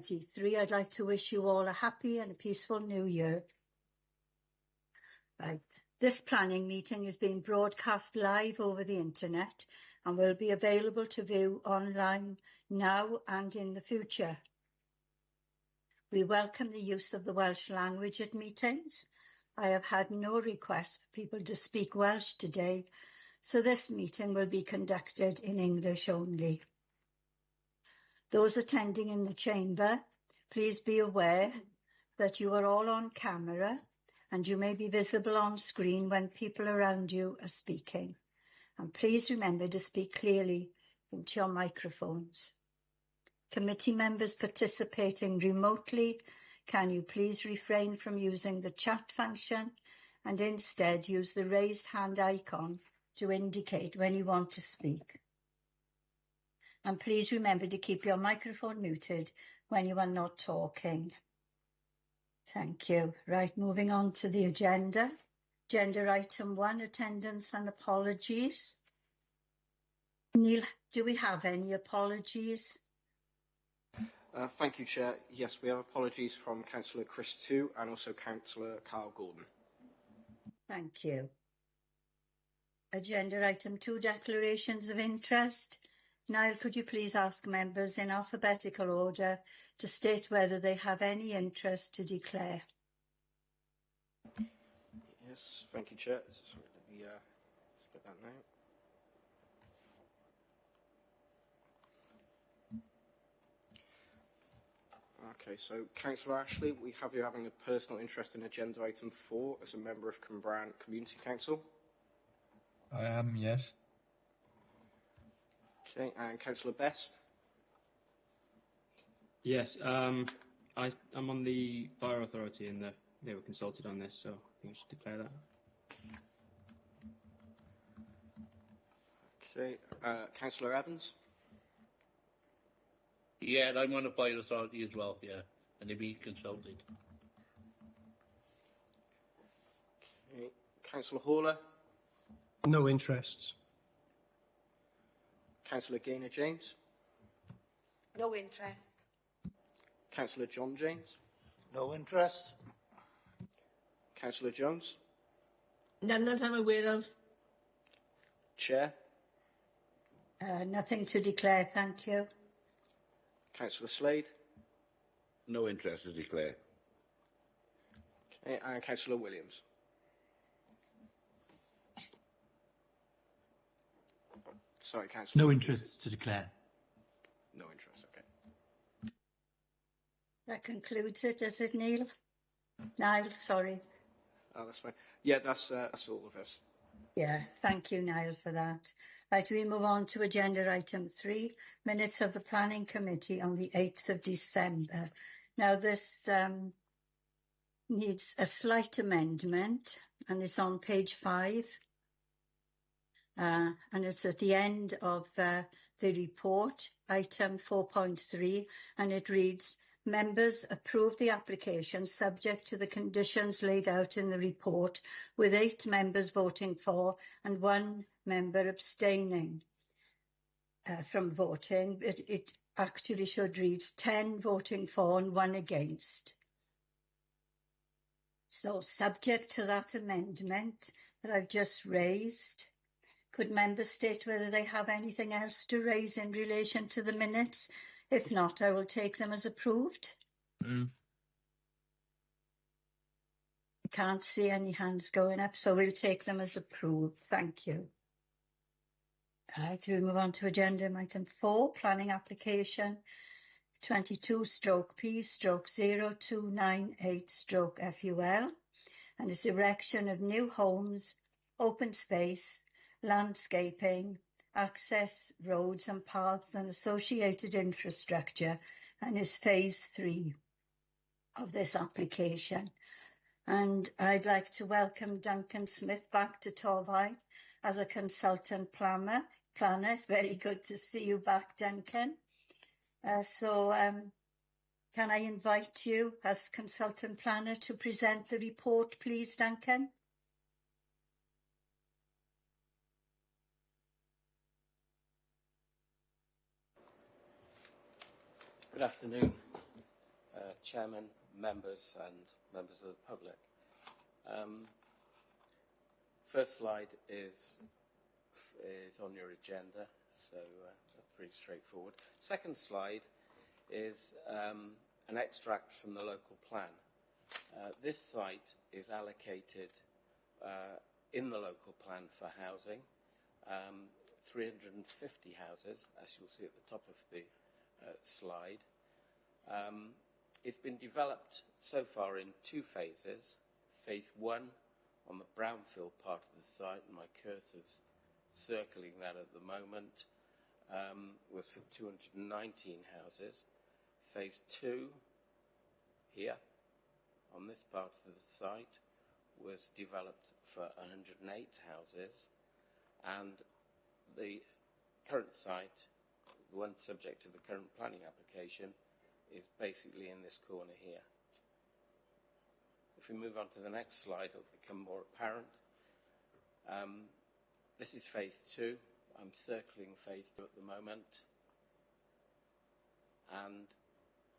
2023. I'd like to wish you all a happy and a peaceful new year. Right. This planning meeting is being broadcast live over the internet and will be available to view online now and in the future. We welcome the use of the Welsh language at meetings. I have had no request for people to speak Welsh today, so this meeting will be conducted in English only. Those attending in the chamber, please be aware that you are all on camera and you may be visible on screen when people around you are speaking. And please remember to speak clearly into your microphones. Committee members participating remotely, can you please refrain from using the chat function and instead use the raised hand icon to indicate when you want to speak. And please remember to keep your microphone muted when you are not talking. Thank you. Right, moving on to the agenda. Agenda item 1, attendance and apologies. Neil, do we have any apologies? Thank you, Chair. Yes, we have apologies from Councillor Chris Tew and also Councillor Carl Gordon. Thank you. Agenda item 2, declarations of interest. Niall, could you please ask members in alphabetical order to state whether they have any interest to declare? Yes, thank you, Chair. Sorry, let's get that now. Okay, so Councillor Ashley, we have you having a personal interest in agenda item 4 as a member of Cwmbran Community Council. I am, yes. Okay, and Councillor Best? Yes, I'm on the Fire Authority and they were consulted on this, so I think I should declare that. Okay, Councillor Evans? Yeah, I'm on the Fire Authority as well, yeah, and they've been consulted. Okay, Councillor Horler? No interests. Councillor Gaynor James? No interest. Councillor John James? No interest. Councillor Jones? None that I'm aware of. Chair? Nothing to declare, thank you. Councillor Slade? No interest to declare. Okay, and Councillor Williams? Sorry, Councillor. No interest to declare. No interest, okay. That concludes it, is it, Neil? Niall, sorry. Oh, that's fine. Yeah, that's all of us. Yeah, thank you, Niall, for that. Right, we move on to agenda item 3, minutes of the Planning Committee on the 8th of December. Now, this needs a slight amendment, and it's on page 5. And it's at the end of the report, item 4.3, and it reads, members approve the application subject to the conditions laid out in the report, with 8 members voting for and 1 member abstaining from voting. It actually should read 10 voting for and 1 against. So subject to that amendment that I've just raised, could members state whether they have anything else to raise in relation to the minutes? If not, I will take them as approved. I can't see any hands going up, so we'll take them as approved. Thank you. Right, we move on to agenda item 4, planning application 22/P/0298/FUL, and it's erection of new homes, open space, landscaping, access roads and paths and associated infrastructure, and is phase 3 of this application. And I'd like to welcome Duncan Smith back to Torfaen as a consultant planner. It's very good to see you back, Duncan. Can I invite you as consultant planner to present the report, please, Duncan? Good afternoon. Chairman, members and members of the public. First slide is on your agenda, so that's pretty straightforward. Second slide is an extract from the local plan. This site is allocated in the local plan for housing, 350 houses, as you'll see at the top of the slide. It's been developed so far in 2 phases. Phase 1 on the brownfield part of the site, and my cursor's circling that at the moment, was for 219 houses. Phase 2 here on this part of the site was developed for 108 houses, and the current site, the one subject to the current planning application, is basically in this corner here. If we move on to the next slide, it'll become more apparent. This is phase 2. I'm circling phase 2 at the moment. And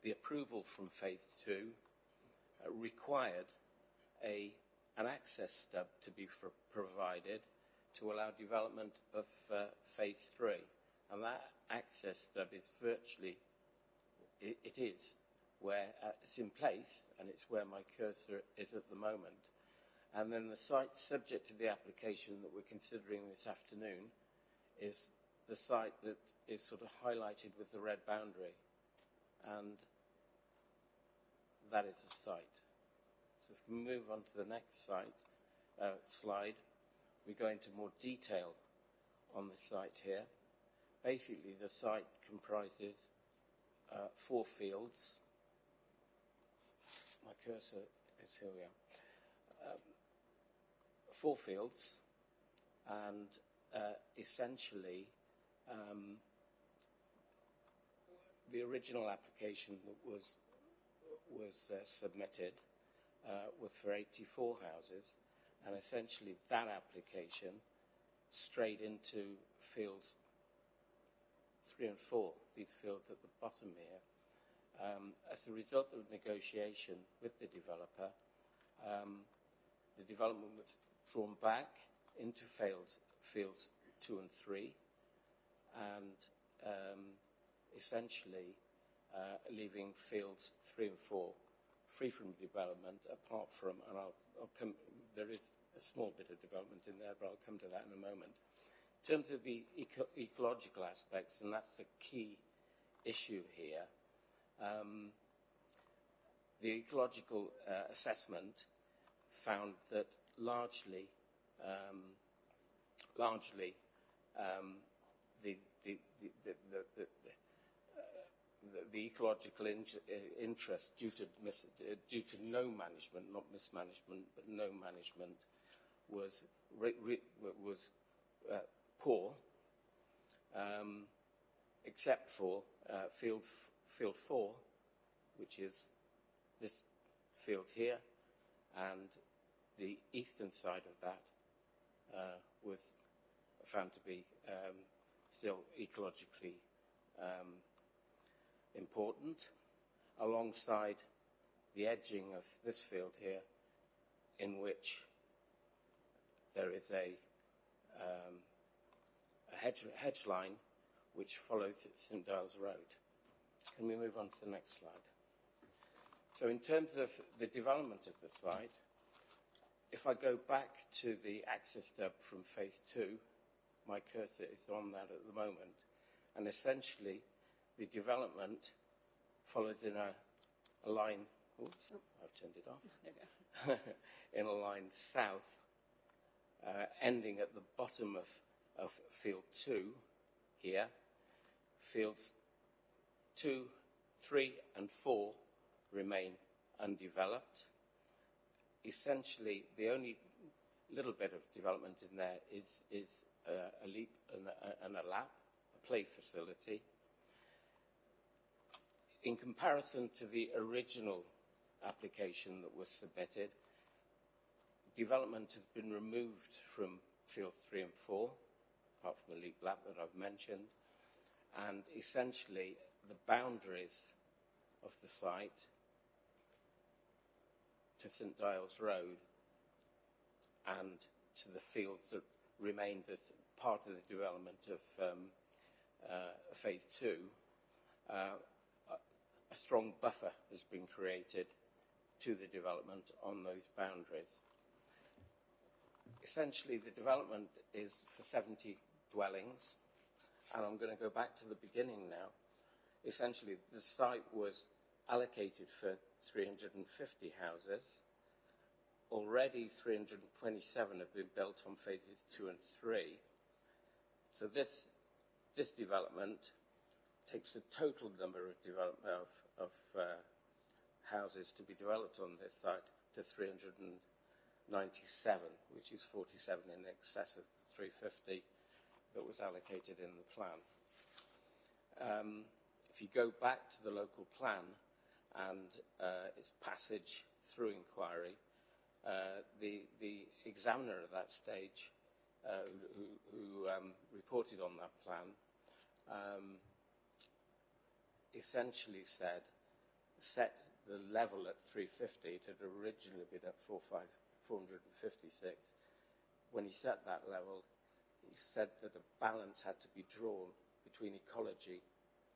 the approval from phase 2 required an access stub to be provided to allow development of phase 3. And that access stub is virtually, it is where it's in place, and it's where my cursor is at the moment. And then the site subject to the application that we're considering this afternoon is the site that is sort of highlighted with the red boundary, and that is the site. So if we move on to the next slide, we go into more detail on the site here. Basically, the site comprises 4 fields. My cursor is here. We are. 4 fields, and essentially the original application that was submitted was for 84 houses, and essentially that application strayed into fields 3 and 4, these fields at the bottom here. As a result of negotiation with the developer, the development was drawn back into fields 2 and 3, and essentially leaving fields 3 and 4 free from development, apart from, and I'll come, there is a small bit of development in there, but I'll come to that in a moment. In terms of the ecological aspects, and that's the key issue here, the ecological assessment found that largely the ecological interest due to no management, not mismanagement, but no management, was poor, except for field 4, which is this field here, and the eastern side of that was found to be still ecologically important, alongside the edging of this field here, in which there is a hedge line which follows St Giles Road. Can we move on to the next slide? So in terms of the development of the site, if I go back to the access stub from phase 2, my cursor is on that at the moment, and essentially the development follows in a line, oops, I've turned it off, in a line south, ending at the bottom of field 2 here. Fields 2, 3 and 4 remain undeveloped. Essentially, the only little bit of development in there is a leap and a lap, a play facility. In comparison to the original application that was submitted, development has been removed from fields 3 and 4, apart from the leap lap that I've mentioned, and essentially the boundaries of the site to St Giles Road and to the fields that remained as part of the development of Phase 2, a strong buffer has been created to the development on those boundaries. Essentially, the development is for 70 dwellings, and I'm going to go back to the beginning now. Essentially, the site was allocated for 350 houses. Already 327 have been built on phases 2 and 3. So this development takes the total number of houses to be developed on this site to 397, which is 47 in excess of the 350 that was allocated in the plan. If you go back to the local plan and its passage through inquiry, the examiner at that stage, who reported on that plan, essentially set the level at 350. It had originally been at 456. When he set that level, he said that a balance had to be drawn between ecology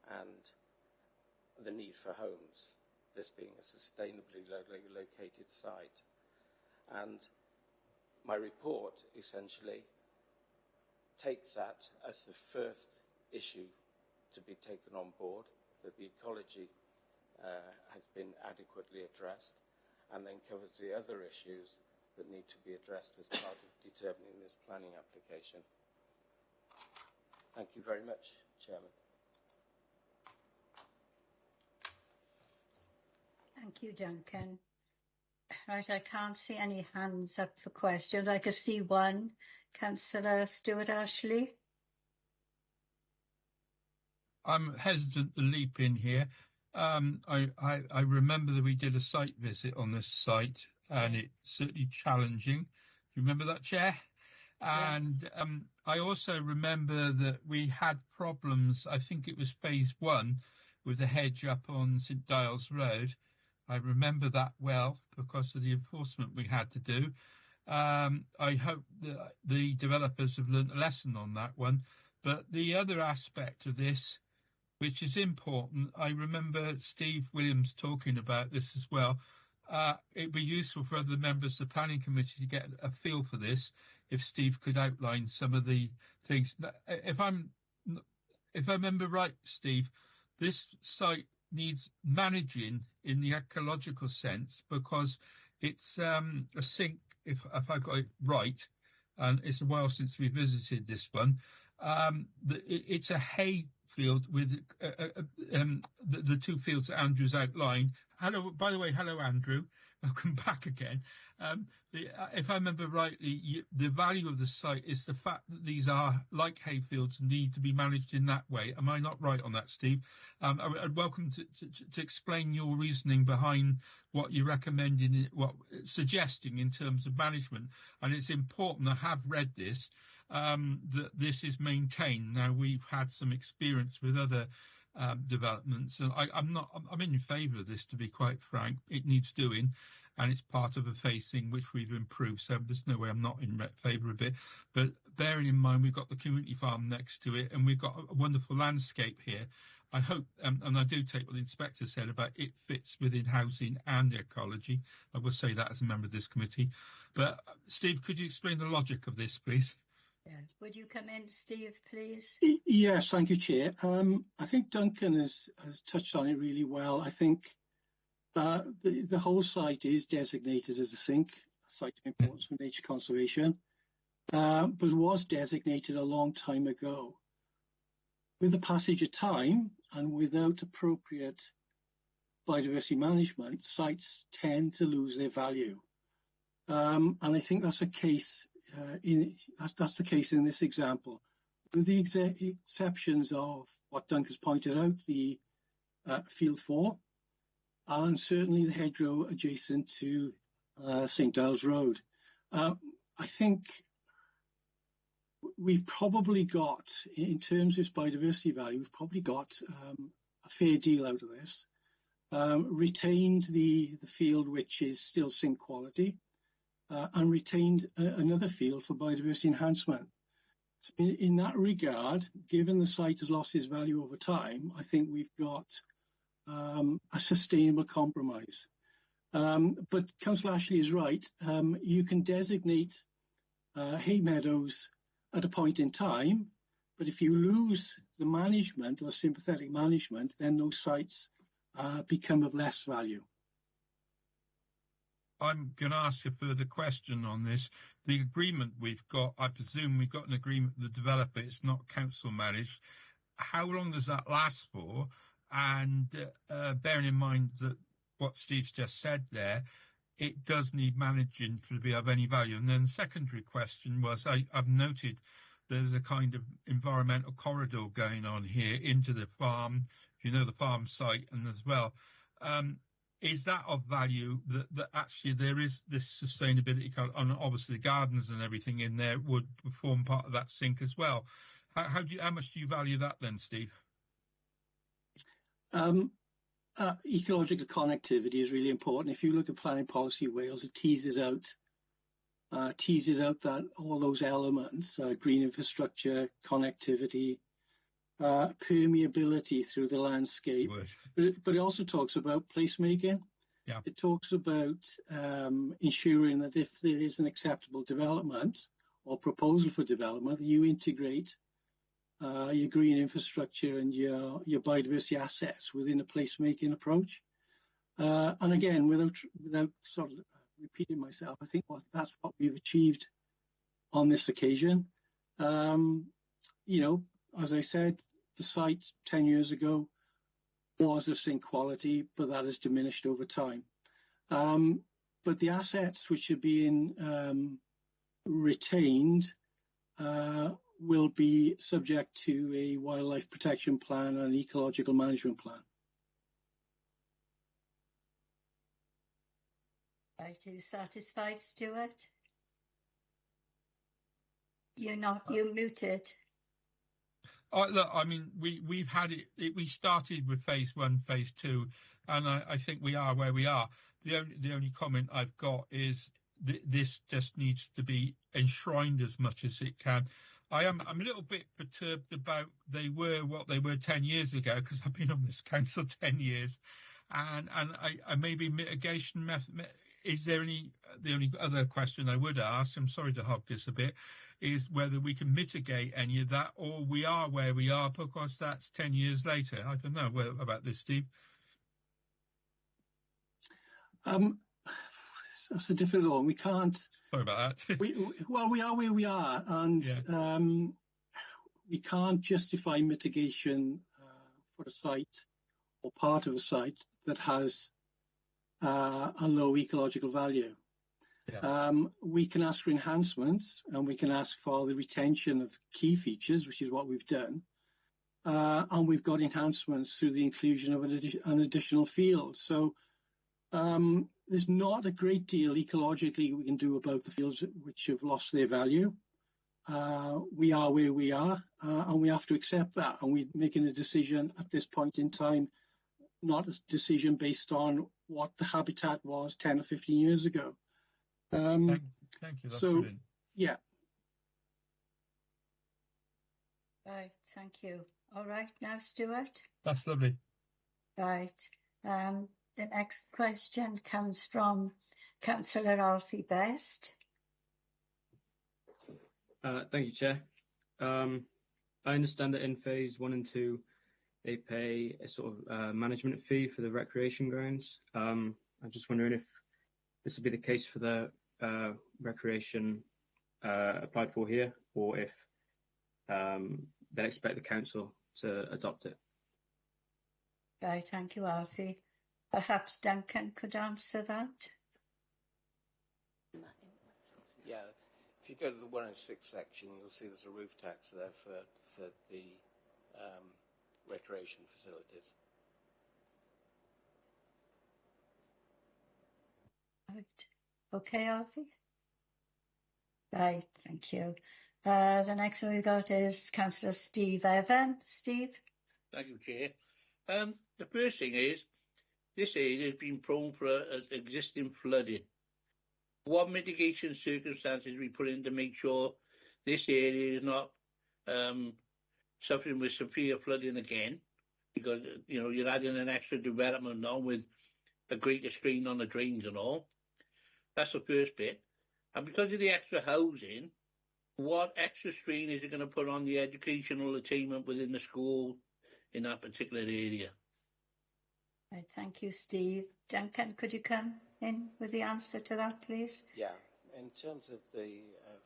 and the need for homes, this being a sustainably located site. And my report essentially takes that as the first issue to be taken on board, that the ecology has been adequately addressed, and then covers the other issues that need to be addressed as part of determining this planning application. Thank you very much, Chairman. Thank you, Duncan. Right, I can't see any hands up for questions. I can see one. Councillor Stuart Ashley. I'm hesitant to leap in here. I remember that we did a site visit on this site, and it's certainly challenging. Do you remember that, Chair? And Yes. I also remember that we had problems, I think it was phase 1, with the hedge up on St Giles Road. I remember that well because of the enforcement we had to do. I hope that the developers have learnt a lesson on that one. But the other aspect of this, which is important, I remember Steve Williams talking about this as well. It'd be useful for other members of the planning committee to get a feel for this, if Steve could outline some of the things. If I remember right, Steve, this site needs managing in the ecological sense, because it's a sink, if I got it right, and it's a while since we visited this one. It's a hay field with the two fields that Andrew's outlined. Hello, by the way, hello Andrew, welcome back again. If I remember rightly, the value of the site is the fact that these are, like hay fields, need to be managed in that way. Am I not right on that, Steve? I'd welcome to explain your reasoning behind what you're recommending, what suggesting in terms of management. And it's important, I have read this, that this is maintained. Now, we've had some experience with other developments, and I'm in favour of this, to be quite frank. It needs doing, and it's part of a phase thing which we've improved, so there's no way I'm not in favour of it. But bearing in mind we've got the community farm next to it, and we've got a wonderful landscape here. I hope, and I do take what the inspector said about it fits within housing and ecology. I will say that as a member of this committee. But Steve, could you explain the logic of this, please? Yes. Would you come in, Steve, please? Yes, thank you, Chair. I think Duncan has touched on it really well. I think the whole site is designated as a sink, a site of importance for nature conservation, but was designated a long time ago. With the passage of time and without appropriate biodiversity management, sites tend to lose their value. And I think that's a case. That's the case in this example, with the exceptions of what Duncan's pointed out, the Field 4, and certainly the hedgerow adjacent to St Giles Road. I think we've probably got, in terms of its biodiversity value, we've probably got a fair deal out of this. retained the field which is still sink quality, and retained another field for biodiversity enhancement. So in that regard, given the site has lost its value over time, I think we've got a sustainable compromise. But Councillor Ashley is right. You can designate hay meadows at a point in time, but if you lose the management or sympathetic management, then those sites become of less value. I'm going to ask a further question on this. The agreement we've got, I presume we've got an agreement with the developer, it's not council managed. How long does that last for? And bearing in mind that what Steve's just said there, it does need managing to be of any value. And then the secondary question was, I've noted there's a kind of environmental corridor going on here into the farm, you know, the farm site, and as well. Is that of value that actually there is this sustainability, and obviously the gardens and everything in there would form part of that sink as well? How much do you value that then, Steve? Ecological connectivity is really important. If you look at Planning Policy Wales, it teases out that all those elements, green infrastructure, connectivity, permeability through the landscape, but it also talks about placemaking. Yeah. It talks about ensuring that if there is an acceptable development or proposal for development, you integrate your green infrastructure and your biodiversity assets within a placemaking approach. And again, without sort of repeating myself, I think that's what we've achieved on this occasion. You know, as I said, the site 10 years ago was of sink quality, but that has diminished over time. But the assets which are being retained will be subject to a wildlife protection plan and an ecological management plan. Right, are you satisfied, Stuart? You're not, you're muted. Look, I mean, we've had it. We started with phase 1, phase 2, and I think we are where we are. The only comment I've got is this just needs to be enshrined as much as it can. I'm a little bit perturbed about they were what they were 10 years ago, because I've been on this council 10 years, and I maybe mitigation method. Is there any? The only other question I would ask, I'm sorry to hog this a bit, is whether we can mitigate any of that, or we are where we are because that's 10 years later. I don't know about this, Steve. That's a difficult one. We can't. Sorry about that. we are where we are, and yeah. We can't justify mitigation for a site or part of a site that has a low ecological value. Yeah. We can ask for enhancements, and we can ask for the retention of key features, which is what we've done. And we've got enhancements through the inclusion of an additional field. So there's not a great deal ecologically we can do about the fields which have lost their value. We are where we are, and we have to accept that. And we're making a decision at this point in time, not a decision based on what the habitat was 10 or 15 years ago. Thank you. That's so, brilliant. Yeah. Right, thank you. All right, now, Stuart. That's lovely. Right. The next question comes from Councillor Alfie Best. Thank you, Chair. I understand that in phase 1 and 2, they pay a sort of management fee for the recreation grounds. I'm just wondering if this would be the case for the recreation applied for here, or if they'll expect the council to adopt it. Right, thank you, Alfie. Perhaps Duncan could answer that. Yeah, if you go to the 106 section, you'll see there's a roof tax there for the recreation facilities. Right. Okay, Alfie? Right, thank you. The next one we got is Councillor Steve Evan. Steve? Thank you, Chair. The first thing is, this area has been prone for existing flooding. What mitigation circumstances we put in to make sure this area is not suffering with severe flooding again? Because, you know, you're adding an extra development now with a greater strain on the drains and all. That's the first bit. And because of the extra housing, what extra strain is it going to put on the educational attainment within the school in that particular area? Right, thank you, Steve. Duncan, could you come in with the answer to that, please? Yeah, in terms of the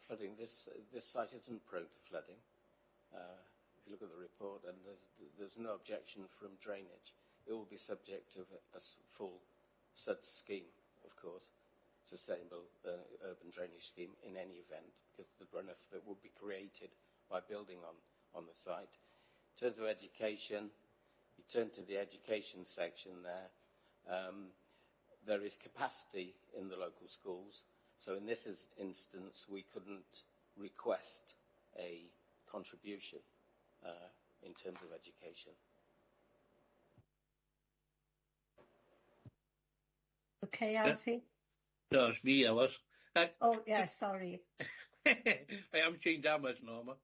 flooding, this site isn't prone to flooding. If you look at the report, and there's no objection from drainage. It will be subject to a full SUD scheme, of course, sustainable urban drainage scheme in any event, because the runoff that will be created by building on the site. In terms of education, you turn to the education section there. There is capacity in the local schools, so in this instance we couldn't request a contribution in terms of education. Okay, Alfie? No, it's me, I was. Oh, yeah, sorry. I haven't changed that much, Norma.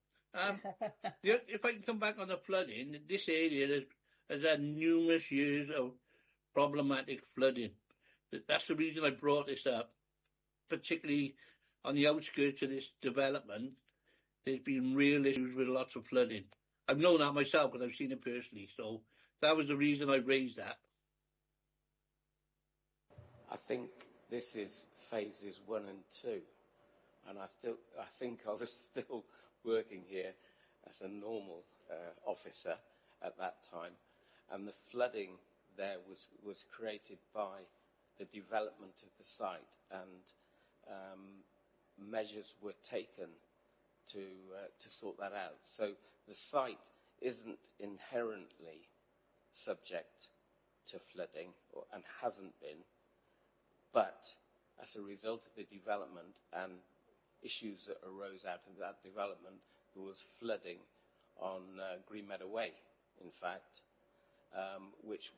If I can come back on the flooding, this area has had numerous years of problematic flooding. That's the reason I brought this up, particularly on the outskirts of this development. There's been real issues with lots of flooding. I've known that myself because I've seen it personally, so that was the reason I raised that. I think this is phases 1 and 2, and I think I was still working here as a normal officer at that time, and the flooding there was created by the development of the site, and measures were taken to sort that out. So the site isn't inherently subject to flooding, and hasn't been, but as a result of the development and issues that arose out of that development, there was flooding on Green Meadow Way, in fact, which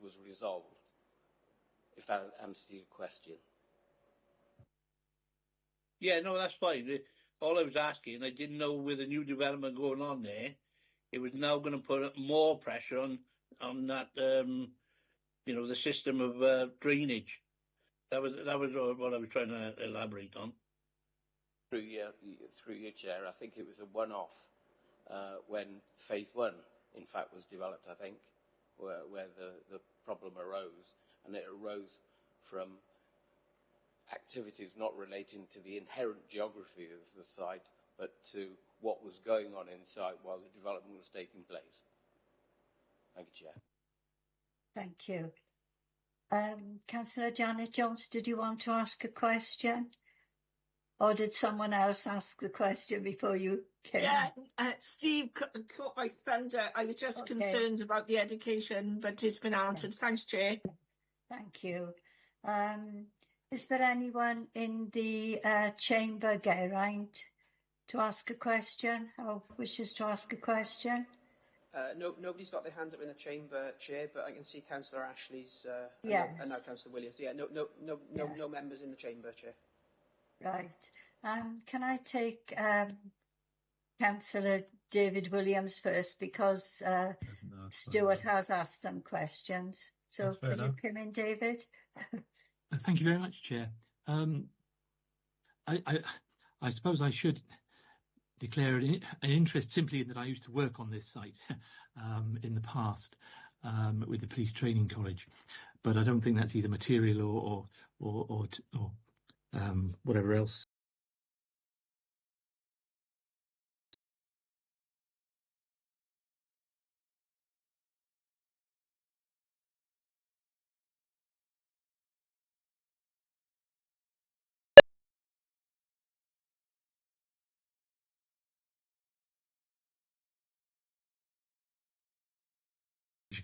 was resolved, if that answers your question. Yeah, no, that's fine. All I was asking, I didn't know with the new development going on there, it was now going to put more pressure on that, you know, the system of drainage. That was what I was trying to elaborate on. Through your chair, I think it was a one-off when phase 1, in fact, was developed, I think, where the problem arose, and it arose from activities not relating to the inherent geography of the site, but to what was going on inside while the development was taking place. Thank you, Chair. Thank you. Councillor Janet Jones, did you want to ask a question? Or did someone else ask the question before you came? Yeah, Steve caught my thunder. I was just concerned about the education, but it's been answered. Thanks, Chair. Thank you. Is there anyone in the chamber, Geraint, to ask a question or wishes to ask a question? No, nobody's got their hands up in the chamber, Chair, but I can see Councillor Ashley's yes. and now Councillor Williams. Yeah, no members in the chamber, Chair. Right. Can I take Councillor David Williams first, because Stuart has asked some questions. So can you come in, David? Thank you very much, Chair. I suppose I should declare an interest simply in that I used to work on this site in the past with the Police Training College, but I don't think that's either material or whatever else.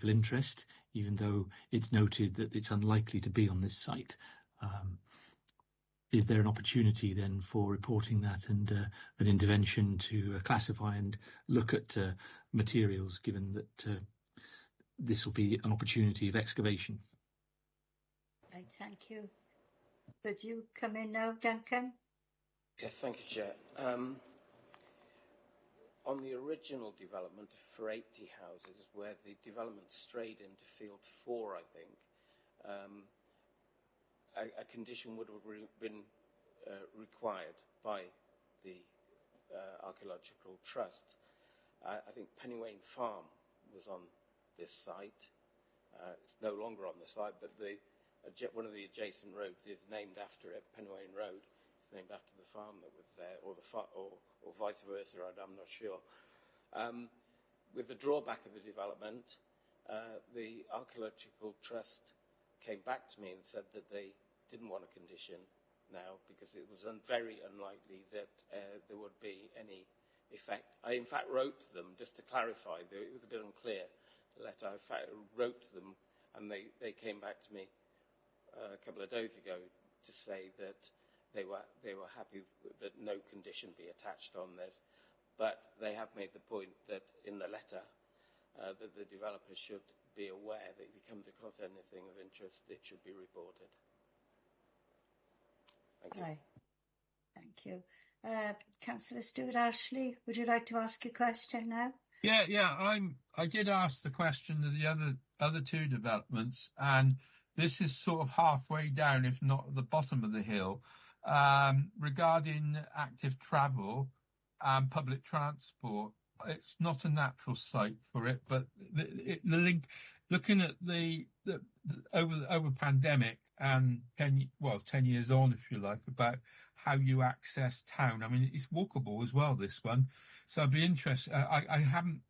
Interest, even though it's noted that it's unlikely to be on this site. Is there an opportunity then for reporting that and an intervention to classify and look at materials, given that this will be an opportunity of excavation? Right, thank you. Could you come in now, Duncan? Yes, thank you, Chair. On the original development for 80 houses, where the development strayed into Field 4, I think, a condition would have been required by the Archaeological Trust. I think Pennywayne Farm was on this site. It's no longer on the site, but one of the adjacent roads is named after it. Pennywayne Road is named after the farm that was there, or vice versa. I'm not sure. With the drawback of the development, the Archaeological Trust came back to me and said that they didn't want a condition now because it was very unlikely that there would be any effect. I, in fact, wrote to them just to clarify. It was a bit unclear, the letter. I wrote to them, and they came back to me a couple of days ago to say that they were happy that no condition be attached on this, but they have made the point that in the letter that the developer should be aware that if he comes across anything of interest, it should be reported. Thank you. Right. Thank you. Councillor Stewart-Ashley, would you like to ask a question now? Yeah. I did ask the question of the other two developments, and this is sort of halfway down, if not at the bottom of the hill, regarding active travel and public transport. It's not a natural site for it, but the link, looking at the over pandemic and 10 years on, if you like, about how you access town. I mean, it's walkable as well, this one. So I'd be interested. I haven't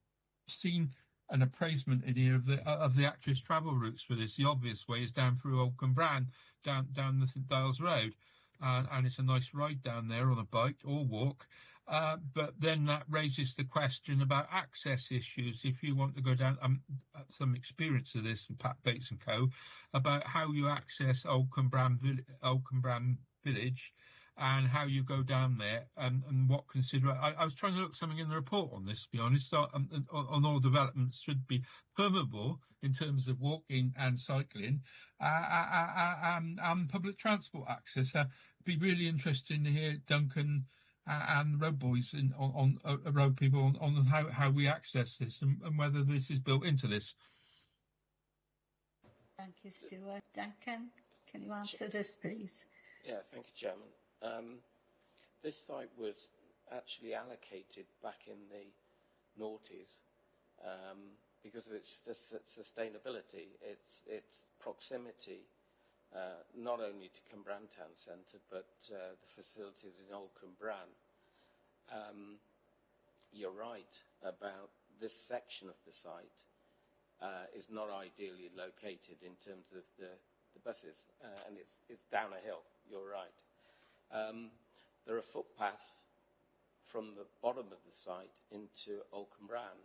seen an appraisement in here of the active travel routes for this. The obvious way is down through Old Cwmbran, down the St Giles Road, and it's a nice ride down there on a bike or walk. But then that raises the question about access issues. If you want to go down, some experience of this from Pat Bates and Co, about how you access Old Cwmbran Village and how you go down there, and what I was trying to look something in the report on this, to be honest. On all developments should be permeable in terms of walking and cycling, and public transport access. It'd be really interesting to hear Duncan and road boys on road people on how we access this and whether this is built into this. Thank you, Stuart. Duncan, can you answer this, please? Yeah, thank you, Chairman. This site was actually allocated back in the noughties because of its sustainability, its proximity, not only to Cwmbran Town Centre, but the facilities in Old Cwmbran. You're right about this section of the site is not ideally located in terms of the buses, and it's down a hill. You're right. There are footpaths from the bottom of the site into Old Cwmbran.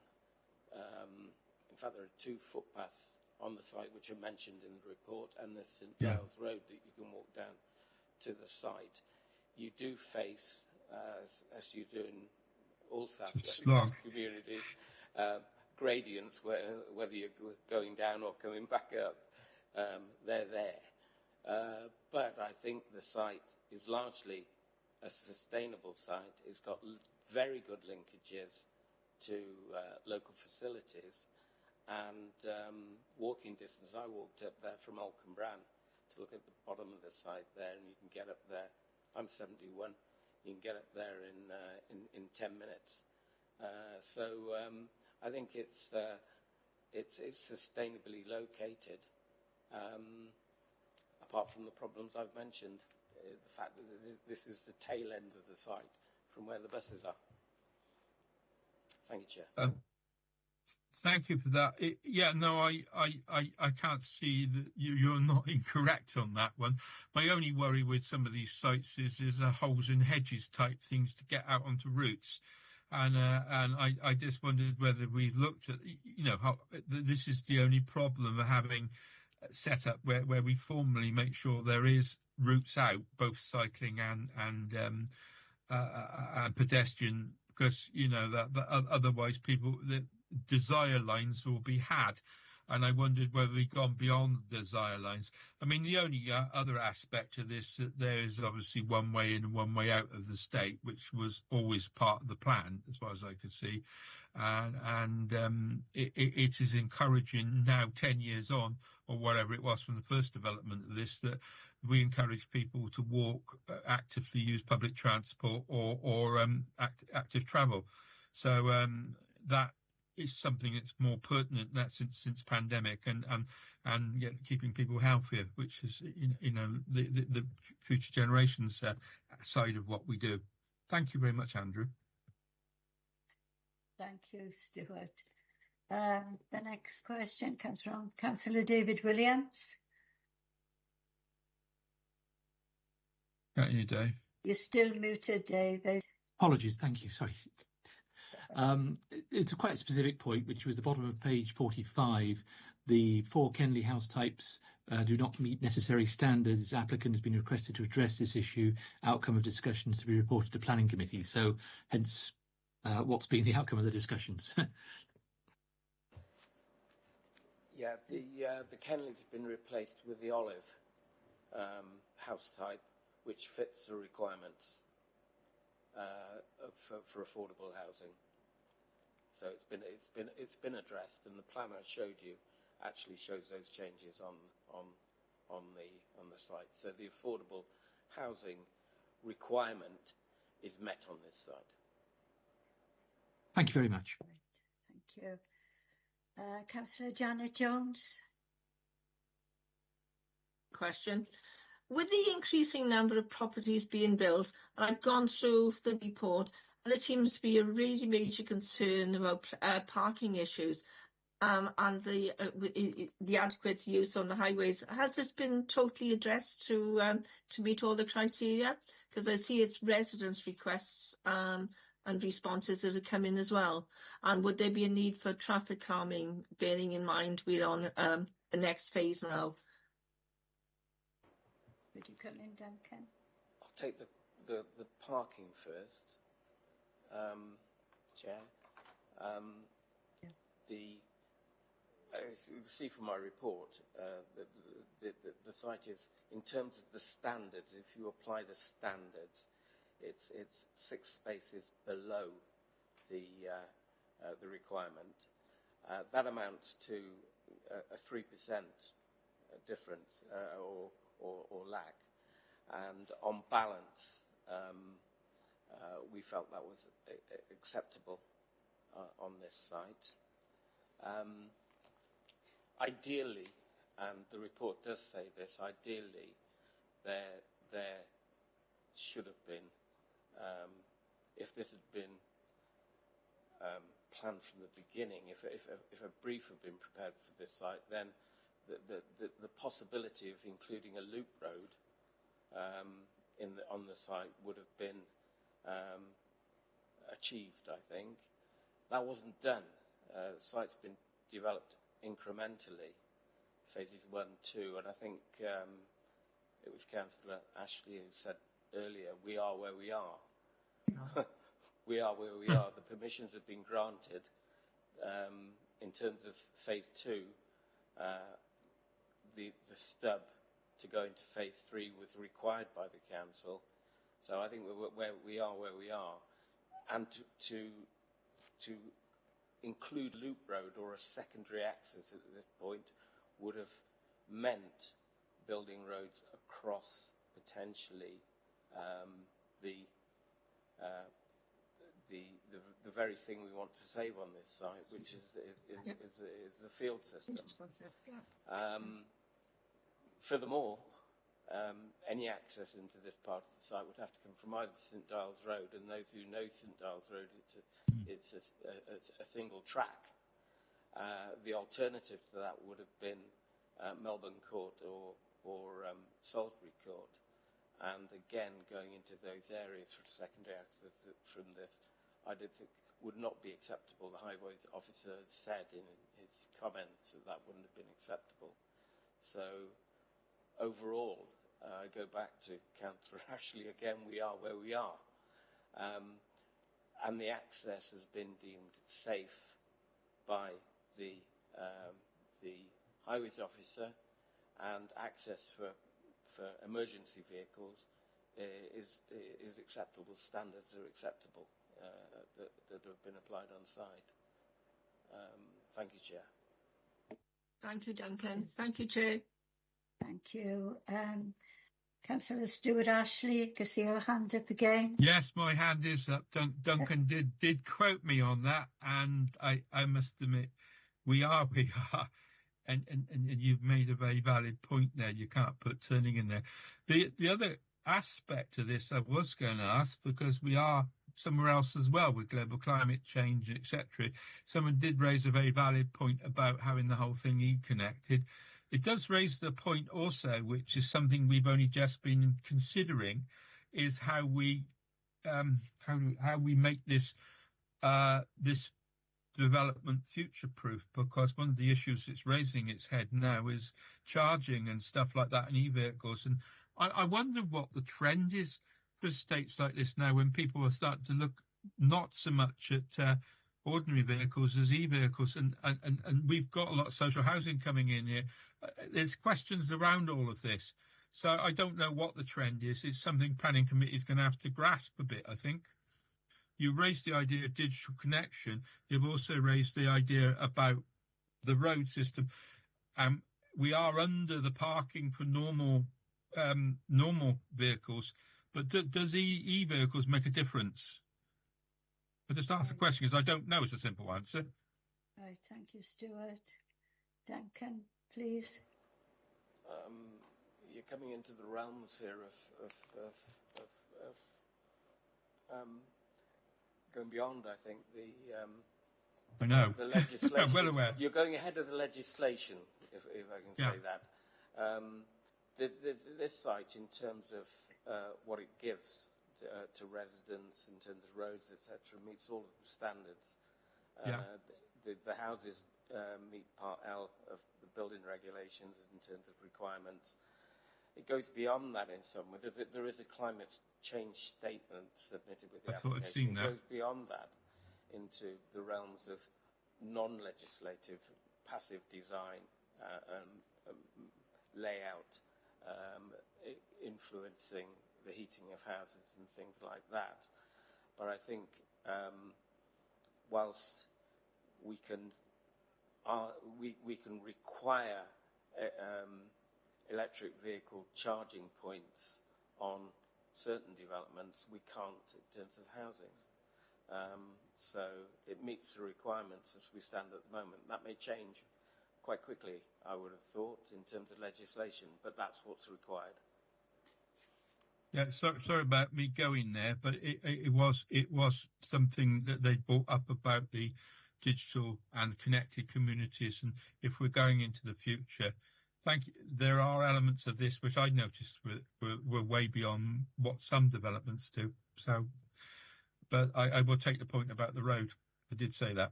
In fact, there are two footpaths on the site which are mentioned in the report, and the St Giles Road that you can walk down to the site. You do face, as you do in all South West communities, gradients whether you're going down or coming back up. They're there. But I think the site is largely a sustainable site. It's got very good linkages to local facilities, and walking distance. I walked up there from Old Cwmbran to look at the bottom of the site there, and you can get up there. I'm 71. You can get up there in 10 minutes. So I think it's sustainably located. Apart from the problems I've mentioned, the fact that this is the tail end of the site from where the buses are. Thank you, Chair. Thank you for that. I can't see that you're not incorrect on that one. My only worry with some of these sites is holes in hedges type things to get out onto routes. And I just wondered whether we've looked at, how this is the only problem of having set up where we formally make sure there is routes out, both cycling and pedestrian, because that otherwise the desire lines will be had. and I wondered whether we'd gone beyond the desire lines. I mean, the only other aspect of this, that there is obviously one way in and one way out of the state, which was always part of the plan, as far as I could see. It is encouraging now, 10 years on, or whatever it was from the first development of this, that we encourage people to walk, actively use public transport or active travel. So that is something that's more pertinent since pandemic, and keeping people healthier, which is the future generations side of what we do. Thank you very much, Andrew. Thank you, Stuart. The next question comes from Councillor David Williams. Can't you, Dave? You're still muted, David. Apologies, thank you, sorry. It's a quite specific point, which was the bottom of page 45. The 4 Kenley house types do not meet necessary standards. Applicant has been requested to address this issue. Outcome of discussions to be reported to planning committee. So, hence, what's been the outcome of the discussions? Yeah, the Kenley's been replaced with the Olive house type, which fits the requirements for affordable housing. So it's been addressed, and the plan I showed you actually shows those changes on the site. So the affordable housing requirement is met on this site. Thank you very much. Thank you. Councillor Janet Jones. Question. With the increasing number of properties being built, and I've gone through the report, and there seems to be a really major concern about parking issues and the adequate use on the highways. Has this been totally addressed to meet all the criteria? Because I see it's residents' requests and responses that are coming as well. And would there be a need for traffic calming, bearing in mind we're on the next phase now? Would you come in, Duncan? I'll take the parking first, Chair. As you can see from my report, the site is, in terms of the standards, if you apply the standards, it's 6 spaces below the requirement. That amounts to a 3% difference or lack, and on balance, we felt that was acceptable on this site. Ideally, and the report does say this, ideally there should have been, if this had been planned from the beginning, if a brief had been prepared for this site, then the possibility of including a loop road on the site would have been achieved, I think. That wasn't done. The site's been developed incrementally, phases 1, 2, and I think it was Councillor Ashley who said earlier, we are where we are. We are where we are. The permissions have been granted. In terms of phase 2, the stub to go into phase 3 was required by the council. So I think where we are, and to include loop road or a secondary access at this point would have meant building roads across potentially the very thing we want to save on this site, which is the field system. Furthermore, any access into this part of the site would have to come from either St Giles Road, and those who know St Giles Road, it's a single track. The alternative to that would have been Melbourne Court or Salisbury Court, and again going into those areas for secondary access from this, I did think would not be acceptable. The Highways officer said in his comments that wouldn't have been acceptable. So overall, I go back to Councillor Ashley again, we are where we are. And the access has been deemed safe by the the highways officer and access for emergency vehicles is acceptable, standards are acceptable that have been applied on site. Thank you, Chair. Thank you, Duncan. Thank you, Chair. Thank you. Councillor Stuart Ashley, I can see your hand up again. Yes, my hand is up. Duncan did quote me on that, and I must admit, we are. And you've made a very valid point there. You can't put turning in there. The other aspect of this I was going to ask, because we are somewhere else as well with global climate change, etc. Someone did raise a very valid point about having the whole thing e-connected. It does raise the point also, which is something we've only just been considering, is how we make this this development future-proof, because one of the issues it's raising its head now is charging and stuff like that in e-vehicles. And I wonder what the trend is for states like this now, when people are starting to look not so much at ordinary vehicles as e-vehicles, and we've got a lot of social housing coming in here. There's questions around all of this. So I don't know what the trend is. It's something planning committee is going to have to grasp a bit, I think. You raised the idea of digital connection. You've also raised the idea about the road system. We are under the parking for normal vehicles, but does e-vehicles make a difference? I just asked the question because I don't know. It's a simple answer. Right, thank you, Stuart. Duncan, please. You're coming into the realms here of going beyond, I think, I know. the legislation. I'm well aware. You're going ahead of the legislation, if I can say that. This site, in terms of what it gives to residents, in terms of roads, etc., meets all of the standards. The houses meet Part L of the building regulations in terms of requirements. It goes beyond that in some way. There is a climate change statement submitted with the application. I've seen that. It goes beyond that into the realms of non-legislative, passive design, layout, influencing the heating of houses and things like that. But I think whilst we can require electric vehicle charging points on certain developments, we can't in terms of housing. So it meets the requirements as we stand at the moment. That may change quite quickly, I would have thought, in terms of legislation, but that's what's required. Yeah, sorry about me going there, but it was something that they brought up about the digital and connected communities, and if we're going into the future, thank you. There are elements of this which I noticed were way beyond what some developments do. So, but I will take the point about the road. I did say that.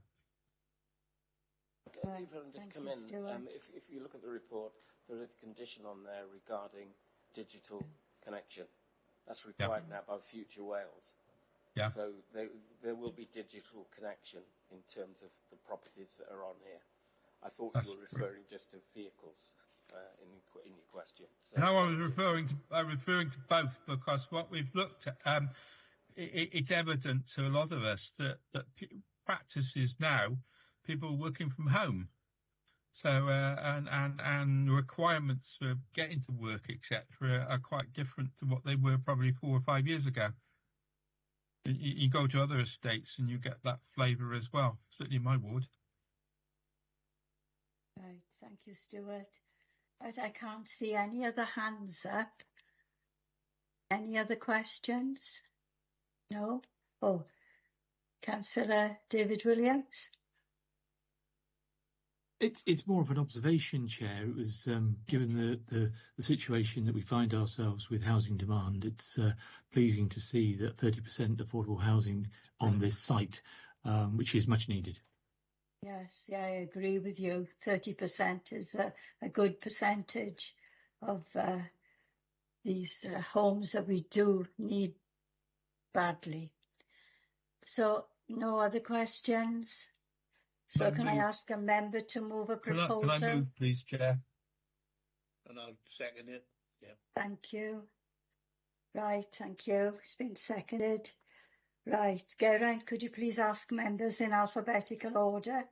If I can just come in, if you look at the report, there is a condition on there regarding digital connection. That's required now by Future Wales. Yeah. So there will be digital connection in terms of the properties that are on here. I thought you were referring just to vehicles in your question. So no, I was referring to both, because what we've looked at, it's evident to a lot of us that practices now, people are working from home. So and requirements for getting to work, etc., are quite different to what they were probably 4 or 5 years ago. You go to other estates and you get that flavour as well. Certainly in my ward. Right, thank you, Stuart. Right, I can't see any other hands up. Any other questions? No? Oh, Councillor David Williams. It's more of an observation, Chair. It was given the situation that we find ourselves with housing demand. It's pleasing to see that 30% affordable housing on this site, which is much needed. Yes, yeah, I agree with you. 30% is a good percentage of these homes that we do need badly. So, no other questions? So can I ask a member to move a proposal? Can I move, please, Chair? And I'll second it. Yeah. Thank you. Right, thank you. It's been seconded. Right, Geraint, could you please ask members in alphabetical order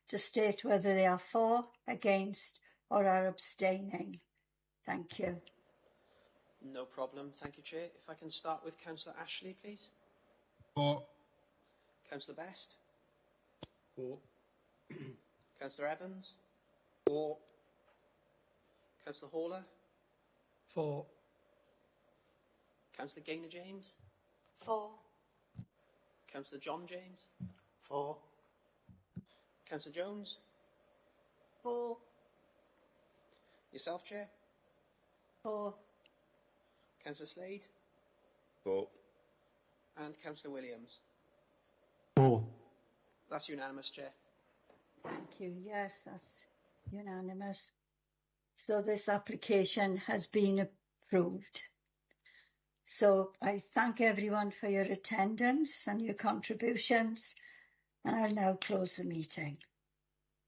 to state whether they are for, against, or are abstaining? Thank you. No problem. Thank you, Chair. If I can start with Councillor Ashley, please. For. Councillor Best. For. Councillor Evans. For. Councillor Haller. For. Councillor Gaynor-James. For. Councillor John James. For. Councillor Jones. For. Yourself, Chair. For. Councillor Slade. For. And Councillor Williams. For. That's unanimous, Chair. Thank you. Yes, that's unanimous. So this application has been approved. So I thank everyone for your attendance and your contributions, and I'll now close the meeting.